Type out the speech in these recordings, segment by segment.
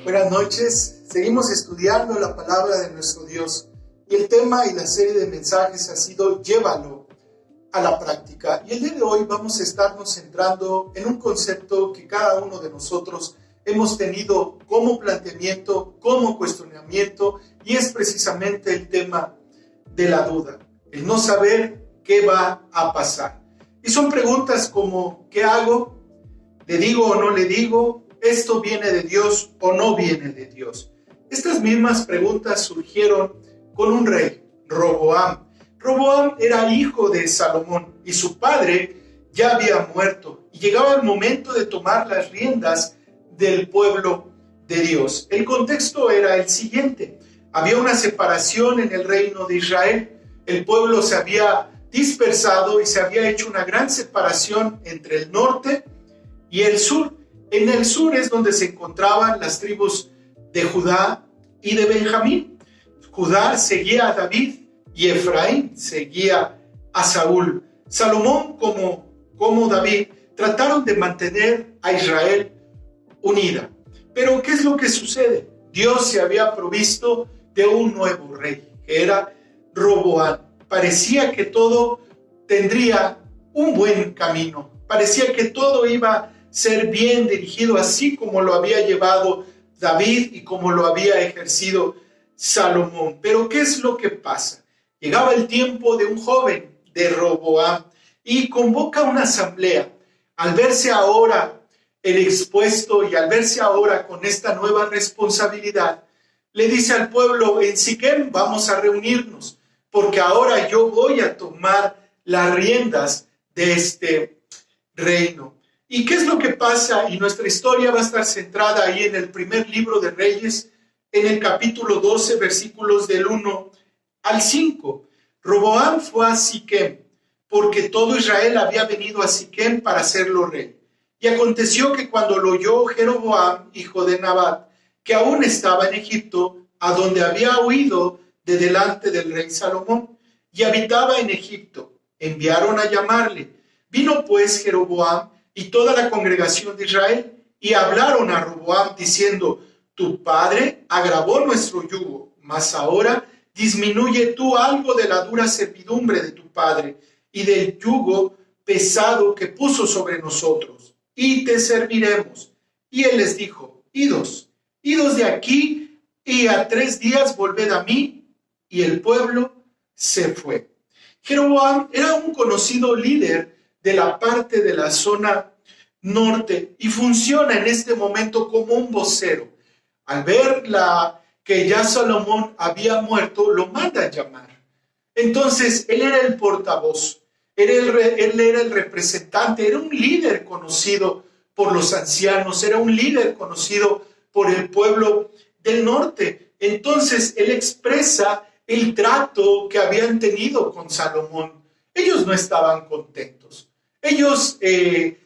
Buenas noches, seguimos estudiando la palabra de nuestro Dios y el tema y la serie de mensajes ha sido llévalo a la práctica. Y el día de hoy vamos a estarnos centrando en un concepto que cada uno de nosotros hemos tenido como planteamiento, como cuestionamiento, y es precisamente el tema de la duda, el no saber qué va a pasar. Y son preguntas como, ¿qué hago? ¿Le digo o no le digo? ¿Esto viene de Dios o no viene de Dios? Estas mismas preguntas surgieron con un rey, Roboam. Roboam era hijo de Salomón y su padre ya había muerto y llegaba el momento de tomar las riendas del pueblo de Dios. El contexto era el siguiente: había una separación en el reino de Israel. El pueblo se había dispersado y se había hecho una gran separación entre el norte y el sur. En el sur es donde se encontraban las tribus de Judá y de Benjamín. Judá seguía a David y Efraín seguía a Saúl. Salomón como David trataron de mantener a Israel unida. Pero ¿qué es lo que sucede? Dios se había provisto de un nuevo rey, que era Roboam. Parecía que todo tendría un buen camino. Parecía que todo iba a ser bien dirigido, así como lo había llevado David y como lo había ejercido Salomón. Pero ¿qué es lo que pasa? Llegaba el tiempo de un joven, de Roboam, y convoca una asamblea. Al verse ahora el expuesto y al verse ahora con esta nueva responsabilidad, le dice al pueblo: en Siquem vamos a reunirnos, porque ahora yo voy a tomar las riendas de este reino. ¿Y qué es lo que pasa? Y nuestra historia va a estar centrada ahí en el primer libro de Reyes, en el capítulo 12, versículos del 1 al 5. Roboam fue a Siquem, porque todo Israel había venido a Siquem para hacerlo rey. Y aconteció que cuando lo oyó Jeroboam, hijo de Nabat, que aún estaba en Egipto, a donde había huido de delante del rey Salomón, y habitaba en Egipto, enviaron a llamarle. Vino pues Jeroboam y toda la congregación de Israel, y hablaron a Roboam diciendo: tu padre agravó nuestro yugo, mas ahora disminuye tú algo de la dura servidumbre de tu padre y del yugo pesado que puso sobre nosotros, y te serviremos. Y él les dijo: idos de aquí, y a 3 días volved a mí. Y el pueblo se fue. Jeroboam era un conocido líder de la parte de la zona norte y funciona en este momento como un vocero. Al ver que ya Salomón había muerto, lo manda a llamar. Entonces, él era el portavoz, él era el representante, era un líder conocido por los ancianos, era un líder conocido por el pueblo del norte. Entonces, él expresa el trato que habían tenido con Salomón. Ellos no estaban contentos. Ellos,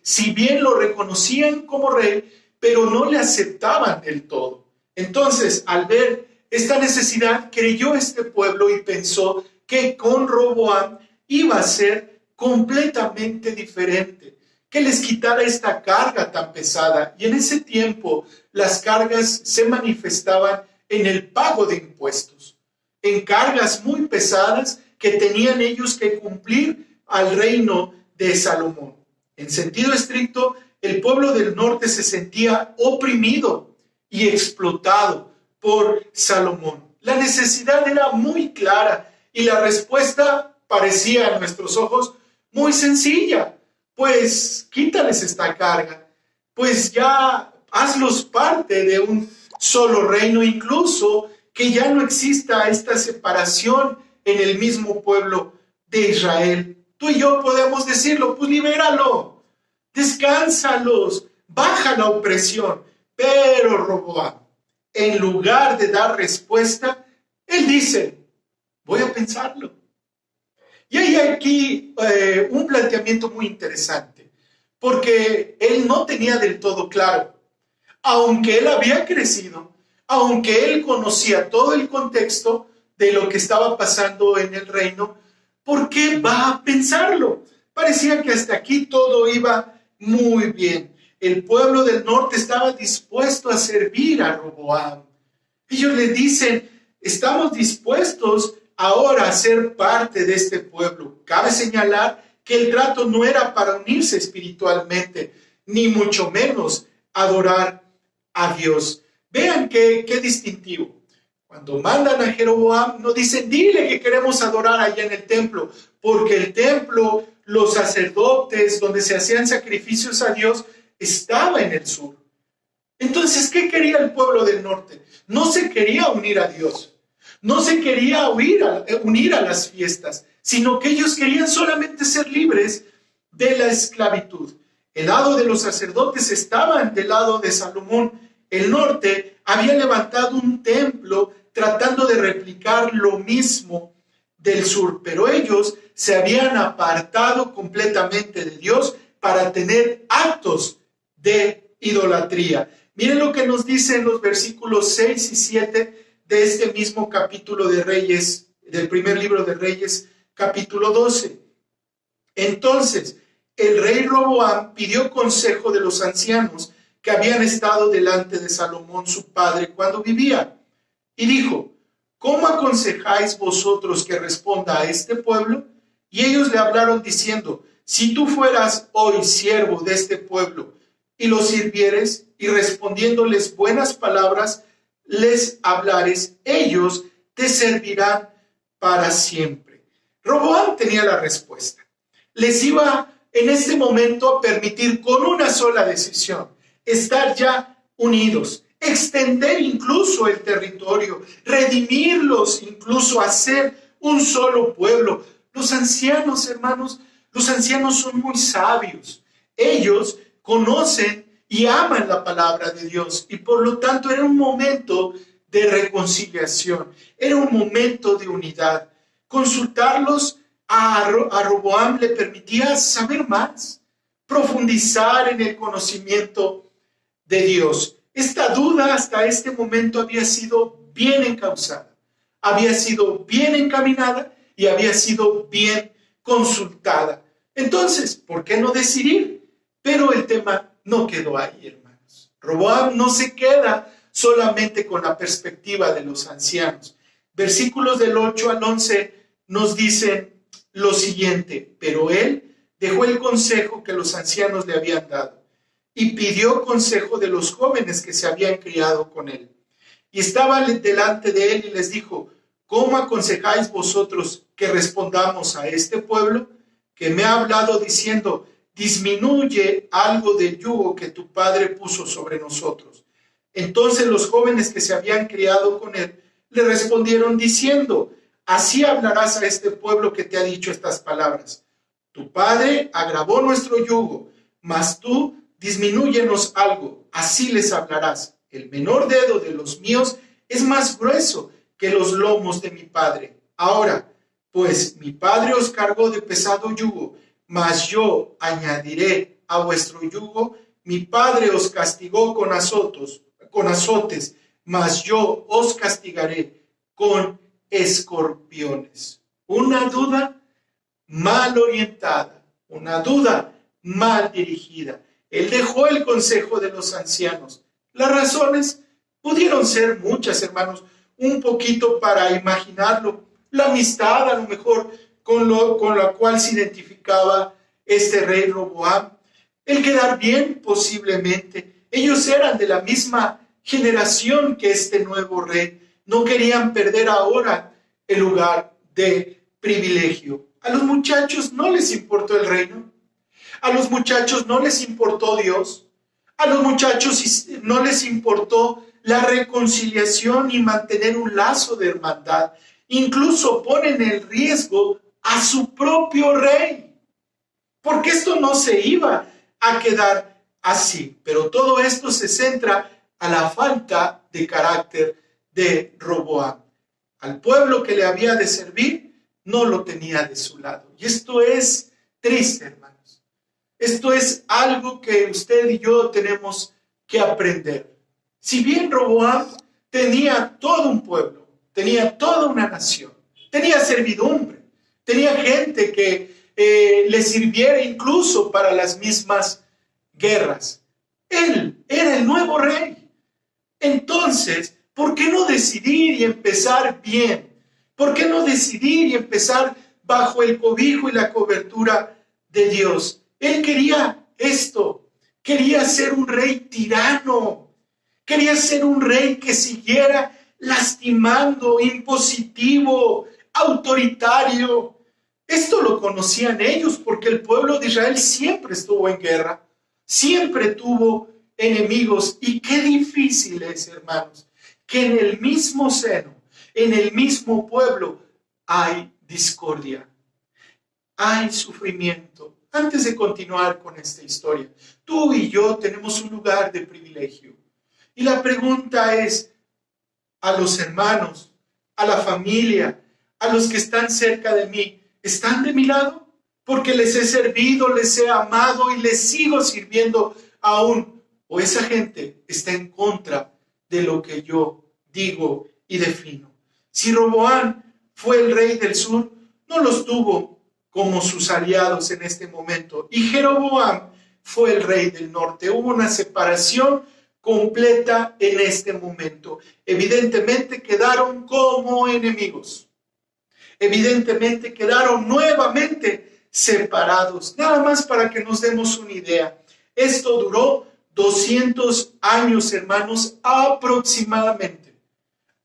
si bien lo reconocían como rey, pero no le aceptaban del todo. Entonces, al ver esta necesidad, creyó este pueblo y pensó que con Roboam iba a ser completamente diferente, que les quitara esta carga tan pesada. Y en ese tiempo, las cargas se manifestaban en el pago de impuestos, en cargas muy pesadas que tenían ellos que cumplir al reino de Salomón. En sentido estricto, el pueblo del norte se sentía oprimido y explotado por Salomón. La necesidad era muy clara y la respuesta parecía a nuestros ojos muy sencilla. Pues quítales esta carga, pues ya hazlos parte de un solo reino, incluso que ya no exista esta separación en el mismo pueblo de Israel. Tú y yo podemos decirlo: pues libéralo, descánsalos, baja la opresión. Pero Roboam, en lugar de dar respuesta, él dice: voy a pensarlo. Y hay aquí un planteamiento muy interesante, porque él no tenía del todo claro, aunque él había crecido, aunque él conocía todo el contexto de lo que estaba pasando en el reino, ¿por qué va a pensarlo? Parecía que hasta aquí todo iba muy bien. El pueblo del norte estaba dispuesto a servir a Roboam. Ellos le dicen, estamos dispuestos ahora a ser parte de este pueblo. Cabe señalar que el trato no era para unirse espiritualmente, ni mucho menos adorar a Dios. Vean qué distintivo. Cuando mandan a Jeroboam, no dicen, dile que queremos adorar allá en el templo, porque el templo, los sacerdotes, donde se hacían sacrificios a Dios, estaba en el sur. Entonces, ¿qué quería el pueblo del norte? No se quería unir a Dios, no se quería unir a las fiestas, sino que ellos querían solamente ser libres de la esclavitud. El lado de los sacerdotes estaba del lado de Salomón. El norte había levantado un templo tratando de replicar lo mismo del sur, pero ellos se habían apartado completamente de Dios para tener actos de idolatría. Miren lo que nos dice en los versículos 6 y 7 de este mismo capítulo de Reyes, del primer libro de Reyes, capítulo 12. Entonces, el rey Roboam pidió consejo de los ancianos que habían estado delante de Salomón su padre cuando vivía, y dijo, ¿cómo aconsejáis vosotros que responda a este pueblo? Y ellos le hablaron diciendo, si tú fueras hoy siervo de este pueblo y los sirvieres y respondiéndoles buenas palabras, les hablares, ellos te servirán para siempre. Roboam tenía la respuesta. Les iba en este momento a permitir con una sola decisión estar ya unidos, extender incluso el territorio, redimirlos, incluso hacer un solo pueblo. Los ancianos, hermanos, los ancianos son muy sabios. Ellos conocen y aman la palabra de Dios y por lo tanto era un momento de reconciliación, era un momento de unidad. Consultarlos a Roboam le permitía saber más, profundizar en el conocimiento de Dios. Esta duda hasta este momento había sido bien encauzada, había sido bien encaminada y había sido bien consultada. Entonces, ¿por qué no decidir? Pero el tema no quedó ahí, hermanos. Roboam no se queda solamente con la perspectiva de los ancianos. Versículos del 8 al 11 nos dicen lo siguiente, pero él dejó el consejo que los ancianos le habían dado y pidió consejo de los jóvenes que se habían criado con él. Y estaba delante de él y les dijo, ¿cómo aconsejáis vosotros que respondamos a este pueblo que me ha hablado diciendo, disminuye algo del yugo que tu padre puso sobre nosotros? Entonces los jóvenes que se habían criado con él le respondieron diciendo, así hablarás a este pueblo que te ha dicho estas palabras. Tu padre agravó nuestro yugo, mas tú disminúyenos algo, así les hablarás. El menor dedo de los míos es más grueso que los lomos de mi padre. Ahora, pues mi padre os cargó de pesado yugo, mas yo añadiré a vuestro yugo. Mi padre os castigó con azotes, mas yo os castigaré con escorpiones. Una duda mal orientada, una duda mal dirigida. Él dejó el consejo de los ancianos. Las razones pudieron ser muchas, hermanos, un poquito para imaginarlo. La amistad, a lo mejor, con la cual se identificaba este rey Roboam. El quedar bien, posiblemente. Ellos eran de la misma generación que este nuevo rey. No querían perder ahora el lugar de privilegio. A los muchachos no les importó el reino. A los muchachos no les importó Dios. A los muchachos no les importó la reconciliación y mantener un lazo de hermandad. Incluso ponen en riesgo a su propio rey. Porque esto no se iba a quedar así. Pero todo esto se centra a la falta de carácter de Roboam. Al pueblo que le había de servir, no lo tenía de su lado. Y esto es triste, hermanos. Esto es algo que usted y yo tenemos que aprender. Si bien Roboam tenía todo un pueblo, tenía toda una nación, tenía servidumbre, tenía gente que le sirviera incluso para las mismas guerras, Él era el nuevo rey. Entonces, ¿por qué no decidir y empezar bien? ¿Por qué no decidir y empezar bajo el cobijo y la cobertura de Dios? Él quería esto, quería ser un rey tirano, quería ser un rey que siguiera lastimando, impositivo, autoritario. Esto lo conocían ellos porque el pueblo de Israel siempre estuvo en guerra, siempre tuvo enemigos. Y qué difícil es, hermanos, que en el mismo seno, en el mismo pueblo, hay discordia, hay sufrimiento. Antes de continuar con esta historia, tú y yo tenemos un lugar de privilegio. Y la pregunta es, a los hermanos, a la familia, a los que están cerca de mí, ¿están de mi lado? Porque les he servido, les he amado y les sigo sirviendo aún. ¿O esa gente está en contra de lo que yo digo y defino? Si Roboam fue el rey del sur, no los tuvo como sus aliados en este momento. Y Jeroboam fue el rey del norte. Hubo una separación completa en este momento. Evidentemente quedaron como enemigos. Evidentemente quedaron nuevamente separados. Nada más para que nos demos una idea. Esto duró 200 años, hermanos, aproximadamente.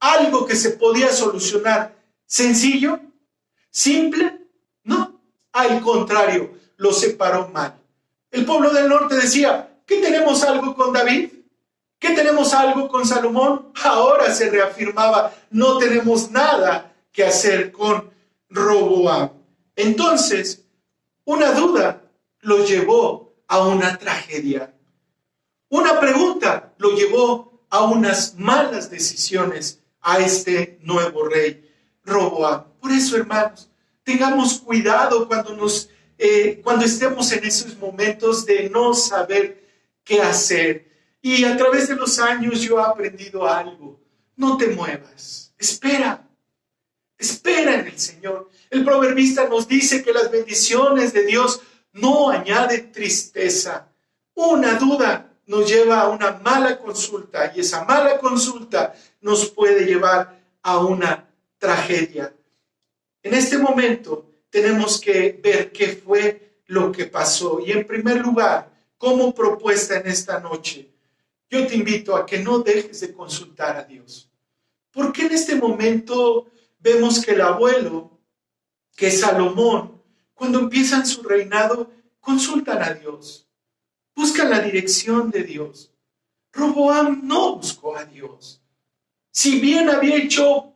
Algo que se podía solucionar sencillo, simple, no. Al contrario, lo separó mal. El pueblo del norte decía, ¿qué tenemos algo con David? ¿Qué tenemos algo con Salomón? Ahora se reafirmaba, no tenemos nada que hacer con Roboam. Entonces, una duda lo llevó a una tragedia. Una pregunta lo llevó a unas malas decisiones a este nuevo rey, Roboam. Por eso, hermanos, tengamos cuidado cuando estemos en esos momentos de no saber qué hacer. Y a través de los años yo he aprendido algo. No te muevas. Espera. Espera en el Señor. El proverbista nos dice que las bendiciones de Dios no añaden tristeza. Una duda nos lleva a una mala consulta y esa mala consulta nos puede llevar a una tragedia. En este momento tenemos que ver qué fue lo que pasó. Y en primer lugar, como propuesta en esta noche, yo te invito a que no dejes de consultar a Dios. Porque en este momento vemos que el abuelo, que es Salomón, cuando empiezan su reinado, consultan a Dios. Buscan la dirección de Dios. Roboam no buscó a Dios. Si bien había hecho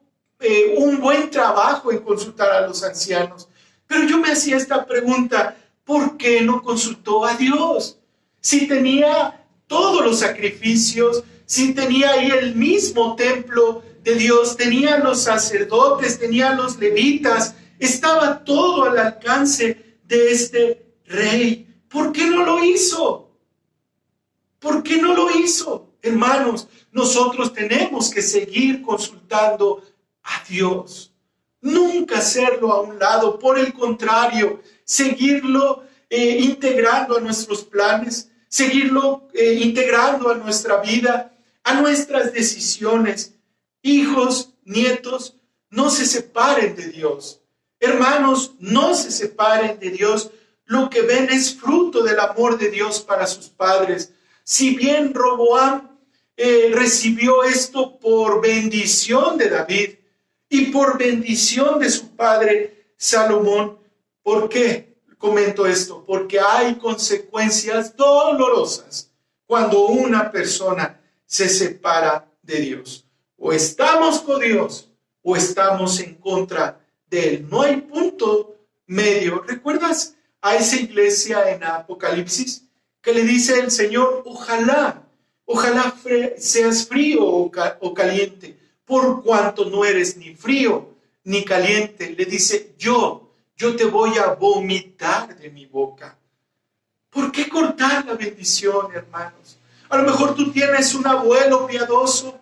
un buen trabajo en consultar a los ancianos, pero yo me hacía esta pregunta, ¿por qué no consultó a Dios? Si tenía todos los sacrificios, si tenía ahí el mismo templo de Dios, tenía los sacerdotes, tenía los levitas, estaba todo al alcance de este rey. ¿Por qué no lo hizo? ¿Por qué no lo hizo? Hermanos, nosotros tenemos que seguir consultando a Dios. Nunca hacerlo a un lado, por el contrario, seguirlo integrando a nuestros planes, seguirlo integrando a nuestra vida, a nuestras decisiones. Hijos, nietos, no se separen de Dios. Hermanos, no se separen de Dios. Lo que ven es fruto del amor de Dios para sus padres. Si bien Roboam recibió esto por bendición de David y por bendición de su padre Salomón, ¿por qué comento esto? Porque hay consecuencias dolorosas cuando una persona se separa de Dios. O estamos con Dios o estamos en contra de Él. No hay punto medio. ¿Recuerdas a esa iglesia en Apocalipsis que le dice el Señor, ojalá seas frío o caliente, por cuanto no eres ni frío ni caliente? Le dice, yo te voy a vomitar de mi boca. ¿Por qué cortar la bendición, hermanos? A lo mejor tú tienes un abuelo piadoso,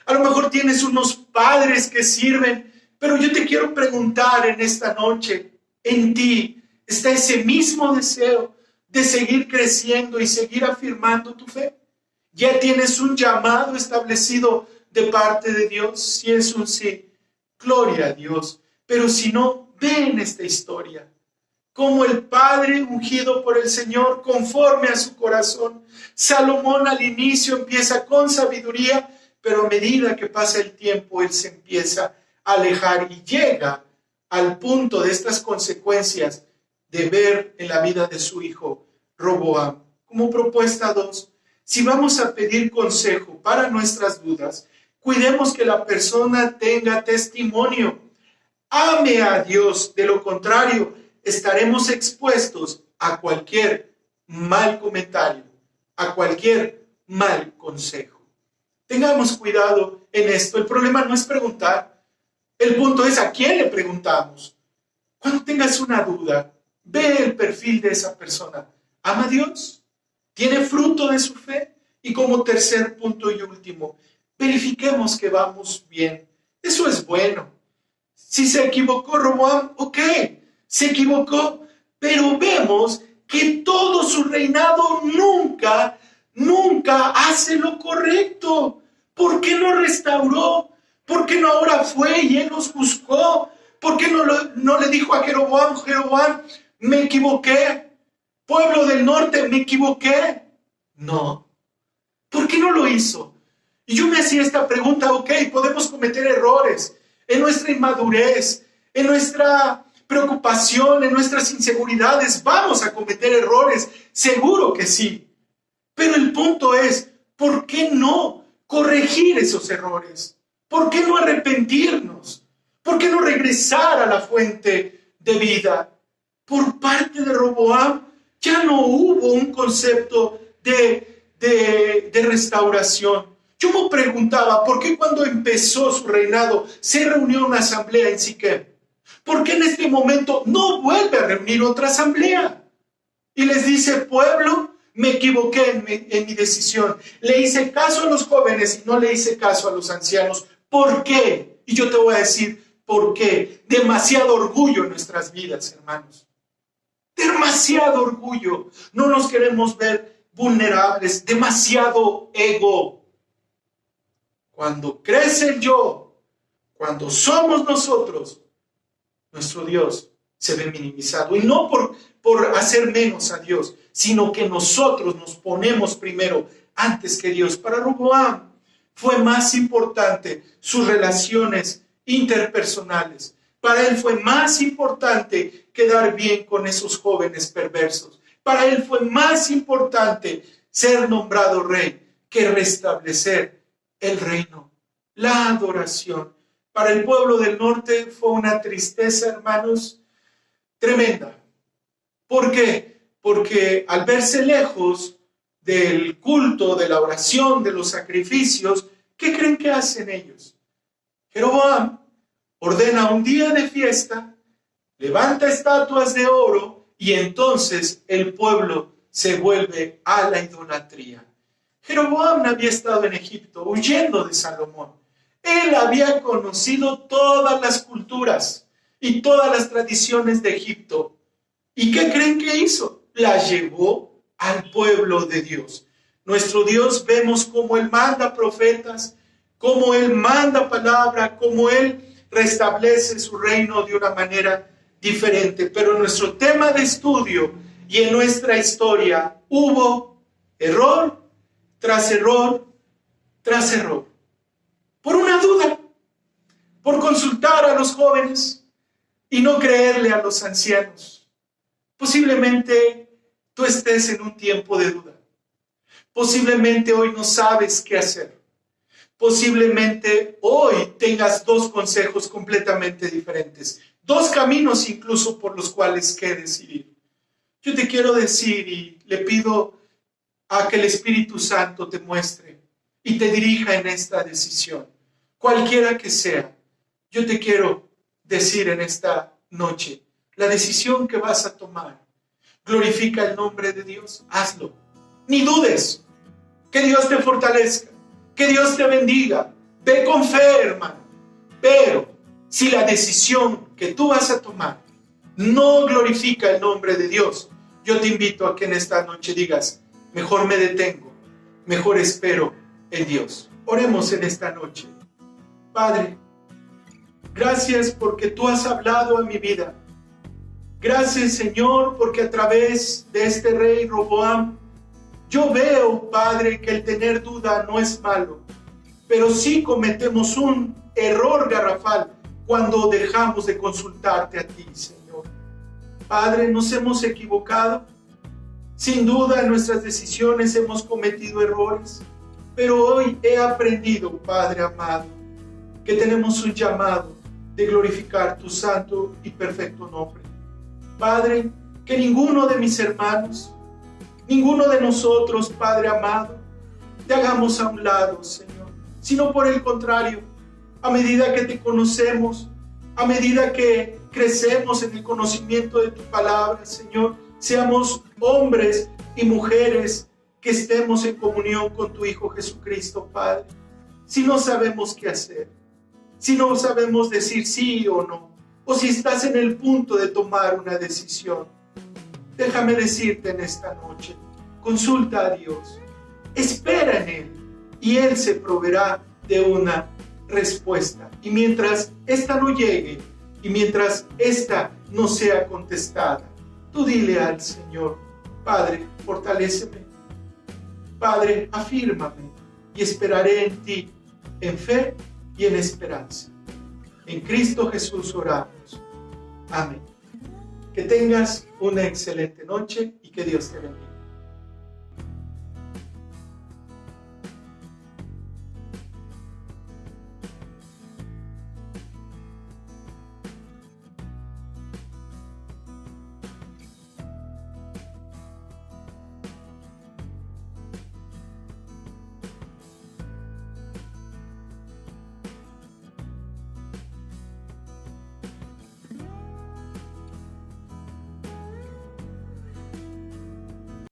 a lo mejor tienes unos padres que sirven, pero yo te quiero preguntar en esta noche, ¿en ti está ese mismo deseo de seguir creciendo y seguir afirmando tu fe? ¿Ya tienes un llamado establecido de parte de Dios? Si es un sí, gloria a Dios. Pero si no, ve en esta historia como el padre ungido por el Señor conforme a su corazón. Salomón al inicio empieza con sabiduría, pero a medida que pasa el tiempo, él se empieza a alejar y llega al punto de estas consecuencias de ver en la vida de su hijo Roboam. Como propuesta 2, si vamos a pedir consejo para nuestras dudas, cuidemos que la persona tenga testimonio. Ame a Dios, de lo contrario, estaremos expuestos a cualquier mal comentario, a cualquier mal consejo. Tengamos cuidado en esto. El problema no es preguntar. El punto es a quién le preguntamos. Cuando tengas una duda, ve el perfil de esa persona. ¿Ama a Dios? ¿Tiene fruto de su fe? Y como tercer punto y último, verifiquemos que vamos bien. Eso es bueno. Si se equivocó Roboam, ok, se equivocó, pero vemos que todo su reinado nunca hace lo correcto. ¿Por qué no restauró? ¿Por qué no ahora fue y él los buscó? ¿Por qué no le dijo a Jeroboam, me equivoqué? Pueblo del norte, me equivoqué. No. ¿Por qué no lo hizo? Y yo me hacía esta pregunta, ok, podemos cometer errores en nuestra inmadurez, en nuestra preocupación, en nuestras inseguridades. Vamos a cometer errores, seguro que sí. Pero el punto es, ¿por qué no corregir esos errores? ¿Por qué no arrepentirnos? ¿Por qué no regresar a la fuente de vida? Por parte de Roboam ya no hubo un concepto de restauración. Yo me preguntaba, ¿por qué cuando empezó su reinado se reunió una asamblea en Siquem? ¿Por qué en este momento no vuelve a reunir otra asamblea? Y les dice, pueblo, me equivoqué en mi decisión. Le hice caso a los jóvenes y no le hice caso a los ancianos. ¿Por qué? Y yo te voy a decir, ¿por qué? Demasiado orgullo en nuestras vidas, hermanos. Demasiado orgullo. No nos queremos ver vulnerables. Demasiado ego. Cuando crece el yo, cuando somos nosotros, nuestro Dios se ve minimizado. Y no por hacer menos a Dios, sino que nosotros nos ponemos primero antes que Dios. Para Roboam fue más importante sus relaciones interpersonales. Para él fue más importante quedar bien con esos jóvenes perversos. Para él fue más importante ser nombrado rey que restablecer el reino, la adoración. Para el pueblo del norte fue una tristeza, hermanos, tremenda. ¿Por qué? Porque al verse lejos del culto, de la oración, de los sacrificios, ¿qué creen que hacen ellos? Jeroboam ordena un día de fiesta, levanta estatuas de oro y entonces el pueblo se vuelve a la idolatría. Jeroboam había estado en Egipto huyendo de Salomón. Él había conocido todas las culturas y todas las tradiciones de Egipto. ¿Y qué creen que hizo? Las llevó al pueblo de Dios. Nuestro Dios, vemos cómo Él manda profetas, cómo Él manda palabra, cómo Él restablece su reino de una manera diferente. Pero en nuestro tema de estudio y en nuestra historia hubo error tras error tras error. Por una duda, por consultar a los jóvenes y no creerle a los ancianos. Posiblemente tú estés en un tiempo de duda. Posiblemente hoy no sabes qué hacer. Posiblemente hoy tengas dos consejos completamente diferentes. Dos caminos incluso por los cuales que decidir. Yo te quiero decir y le pido a que el Espíritu Santo te muestre y te dirija en esta decisión. Cualquiera que sea, yo te quiero decir en esta noche, la decisión que vas a tomar, glorifica el nombre de Dios, hazlo. Ni dudes, que Dios te fortalezca, que Dios te bendiga, ve con fe, hermano. Pero si la decisión que tú vas a tomar no glorifica el nombre de Dios, yo te invito a que en esta noche digas, mejor me detengo, mejor espero en Dios. Oremos en esta noche. Padre, gracias porque tú has hablado a mi vida. Gracias, Señor, porque a través de este rey Roboam, yo veo, Padre, que el tener duda no es malo, pero sí cometemos un error garrafal cuando dejamos de consultarte a ti, Señor. Padre, nos hemos equivocado. Sin duda en nuestras decisiones hemos cometido errores, pero hoy he aprendido, Padre amado, que tenemos un llamado de glorificar tu santo y perfecto nombre. Padre, que ninguno de mis hermanos, ninguno de nosotros, Padre amado, te hagamos a un lado, Señor, sino por el contrario, a medida que te conocemos, a medida que crecemos en el conocimiento de tu palabra, Señor, seamos hombres y mujeres que estemos en comunión con tu Hijo Jesucristo, Padre. Si no sabemos qué hacer, si no sabemos decir sí o no, o si estás en el punto de tomar una decisión, déjame decirte en esta noche, consulta a Dios, espera en Él y Él se proveerá de una respuesta. Y mientras esta no llegue y mientras esta no sea contestada, tú dile al Señor, Padre, fortaléceme, Padre, afírmame y esperaré en ti, en fe y en esperanza. En Cristo Jesús oramos. Amén. Que tengas una excelente noche y que Dios te bendiga.